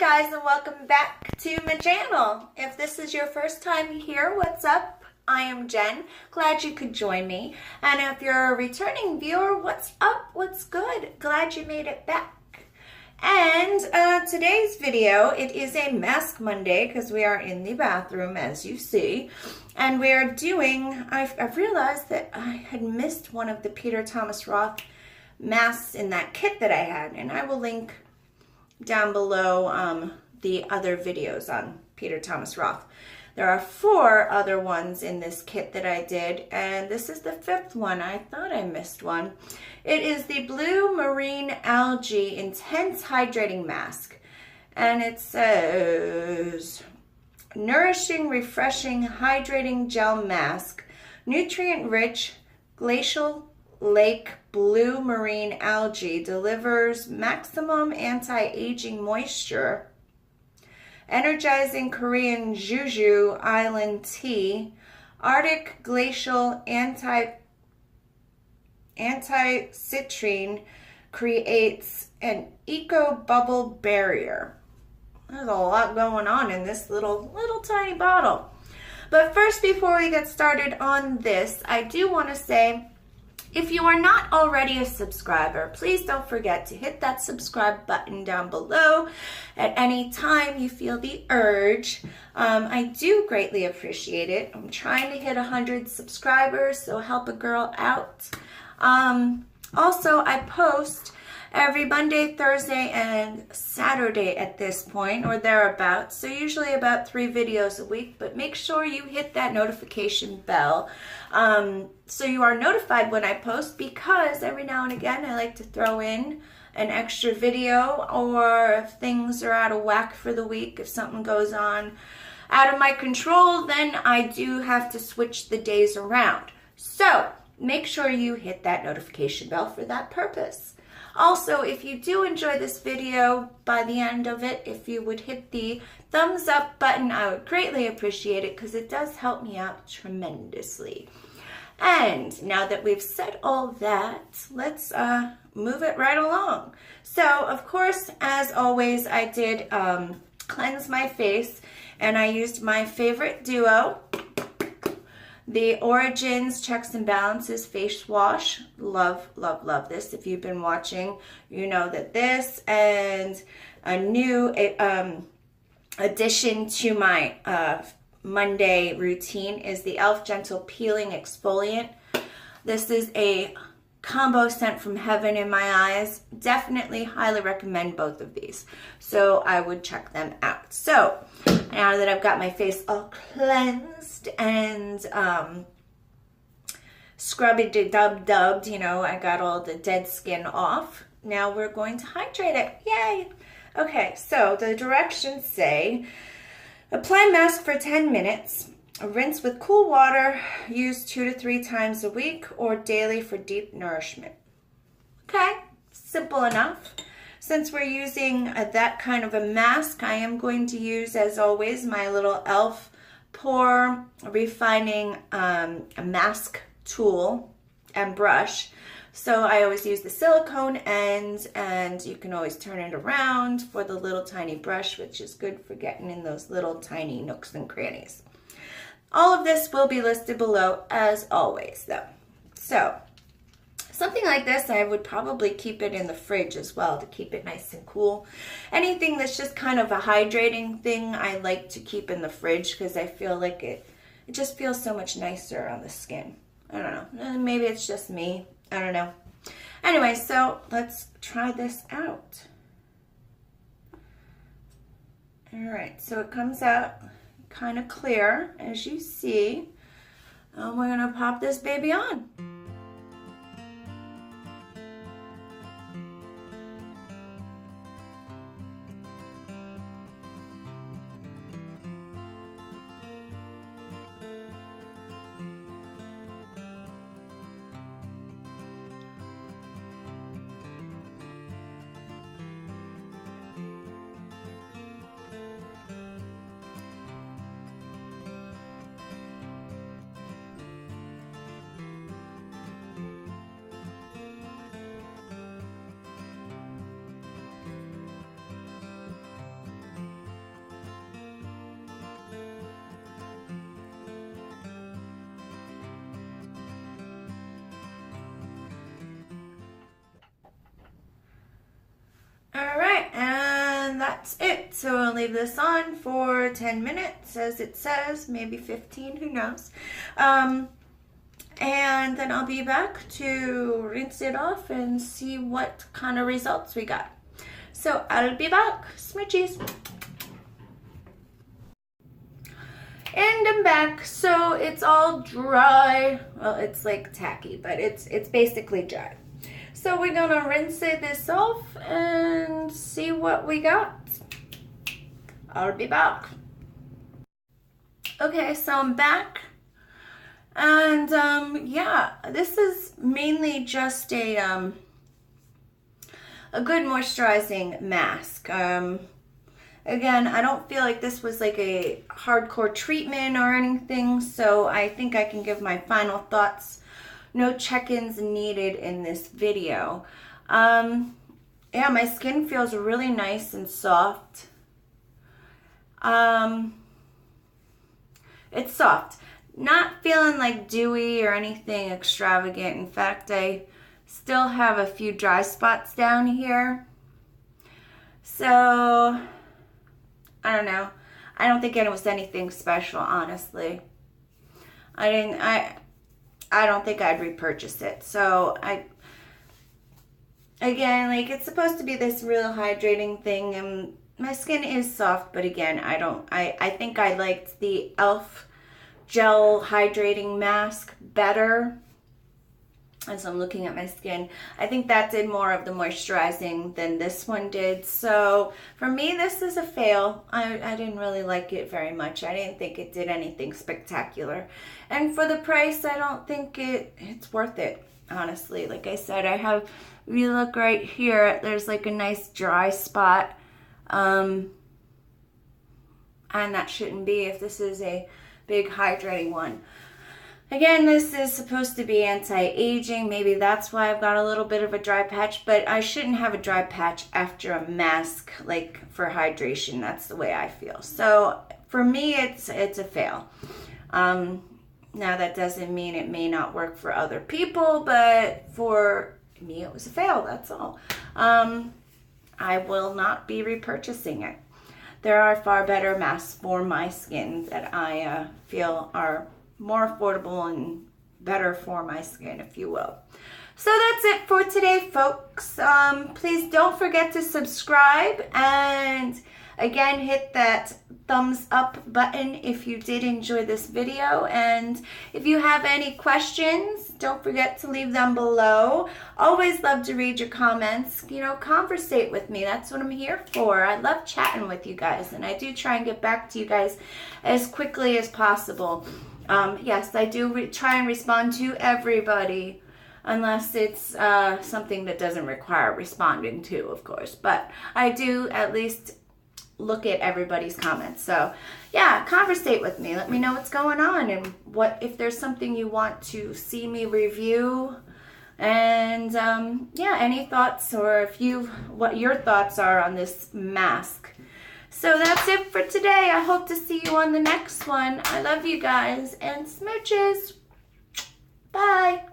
guys, and welcome back to my channel. If this is your first time here, what's up? I am Jen. Glad you could join me. And if you're a returning viewer, what's up? What's good? Glad you made it back. And today's video, it is a Mask Monday because we are in the bathroom, as you see. And we are doing, I've realized that I had missed one of the Peter Thomas Roth masks in that kit that I had. And I will link down below the other videos on Peter Thomas Roth. There are 4 other ones in this kit that I did, and this is the 5th one. I thought I missed one. It is the Blue Marine Algae Intense Hydrating Mask, and it says, Nourishing, Refreshing, Hydrating Gel Mask, Nutrient-Rich, Glacial Lake Blue Marine Algae delivers maximum anti-aging moisture, energizing Korean Jeju Island tea, Arctic glacial anti-citrine creates an eco bubble barrier. There's a lot going on in this little tiny bottle. But first, before we get started on this, I do want to say, if you are not already a subscriber, please don't forget to hit that subscribe button down below at any time you feel the urge. I do greatly appreciate it. I'm trying to hit 100 subscribers, so help a girl out. Also, I post every Monday, Thursday, and Saturday at this point, or thereabouts. So usually about 3 videos a week, but make sure you hit that notification bell so you are notified when I post, because every now and again I like to throw in an extra video, or if things are out of whack for the week, if something goes on out of my control, then I do have to switch the days around. So make sure you hit that notification bell for that purpose. Also, if you do enjoy this video, by the end of it, if you would hit the thumbs up button, I would greatly appreciate it, because it does help me out tremendously. And now that we've said all that, let's move it right along. So, of course, as always, I did cleanse my face, and I used my favorite duo, the Origins Checks and Balances Face Wash. Love, love, love this. If you've been watching, you know that this and a new addition to my Monday routine is the e.l.f. Gentle Peeling Exfoliant. This is a combo sent from heaven in my eyes. Definitely highly recommend both of these. So I would check them out. So now that I've got my face all cleansed and scrubby-dubbed, you know, I got all the dead skin off. Now we're going to hydrate it. Yay! Okay, so the directions say, apply mask for 10 minutes. Rinse with cool water. Use 2 to 3 times a week or daily for deep nourishment. Okay, simple enough. Since we're using that kind of a mask, I am going to use, as always, my little e.l.f. Pore refining mask tool and brush. So I always use the silicone end, and you can always turn it around for the little tiny brush, which is good for getting in those little tiny nooks and crannies. All of this will be listed below, as always, though. So something like this, I would probably keep it in the fridge as well to keep it nice and cool. Anything that's just kind of a hydrating thing, I like to keep in the fridge, because I feel like it just feels so much nicer on the skin. I don't know. Maybe it's just me. I don't know. Anyway, so let's try this out. All right, so it comes out kind of clear, as you see. And we're gonna pop this baby on. that's it. So I'll leave this on for 10 minutes, as it says, maybe 15, who knows. And then I'll be back to rinse it off and see what kind of results we got. So I'll be back. Smoochies. And I'm back. So it's all dry. Well, it's like tacky, but it's basically dry. So we're gonna rinse this off and see what we got. I'll be back. Okay, so I'm back. And yeah, this is mainly just a good moisturizing mask. Again, I don't feel like this was like a hardcore treatment or anything, so I think I can give my final thoughts. No check-ins needed in this video. Yeah, my skin feels really nice and soft. It's soft. Not feeling like dewy or anything extravagant. In fact, I still have a few dry spots down here. So I don't know. I don't think it was anything special, honestly. I don't think I'd repurchase it. So again, like, it's supposed to be this real hydrating thing, and my skin is soft, but again, I think I liked the e.l.f. gel hydrating mask better. As I'm looking at my skin, I think that did more of the moisturizing than this one did. So for me, this is a fail. I didn't really like it very much. I didn't think it did anything spectacular. And for the price, I don't think it's worth it, honestly. Like I said, if you look right here, there's like a nice dry spot. And that shouldn't be if this is a big hydrating one. Again, this is supposed to be anti-aging. Maybe that's why I've got a little bit of a dry patch, but I shouldn't have a dry patch after a mask, like, for hydration. That's the way I feel. So for me, it's a fail. Now, that doesn't mean it may not work for other people, but for me, it was a fail. That's all. I will not be repurchasing it. There are far better masks for my skin that I feel are more affordable and better for my skin, if you will. So that's it for today, folks. Please don't forget to subscribe, and again, hit that thumbs up button if you did enjoy this video. And if you have any questions, don't forget to leave them below. Always love to read your comments. You know, conversate with me. That's what I'm here for. I love chatting with you guys, and I do try and get back to you guys as quickly as possible. Yes, I do try and respond to everybody, unless it's something that doesn't require responding to, of course. But I do at least look at everybody's comments. So yeah, conversate with me. Let me know what's going on, and if there's something you want to see me review. And yeah, any thoughts, or what your thoughts are on this mask. So that's it for today. I hope to see you on the next one. I love you guys, and smooches. Bye.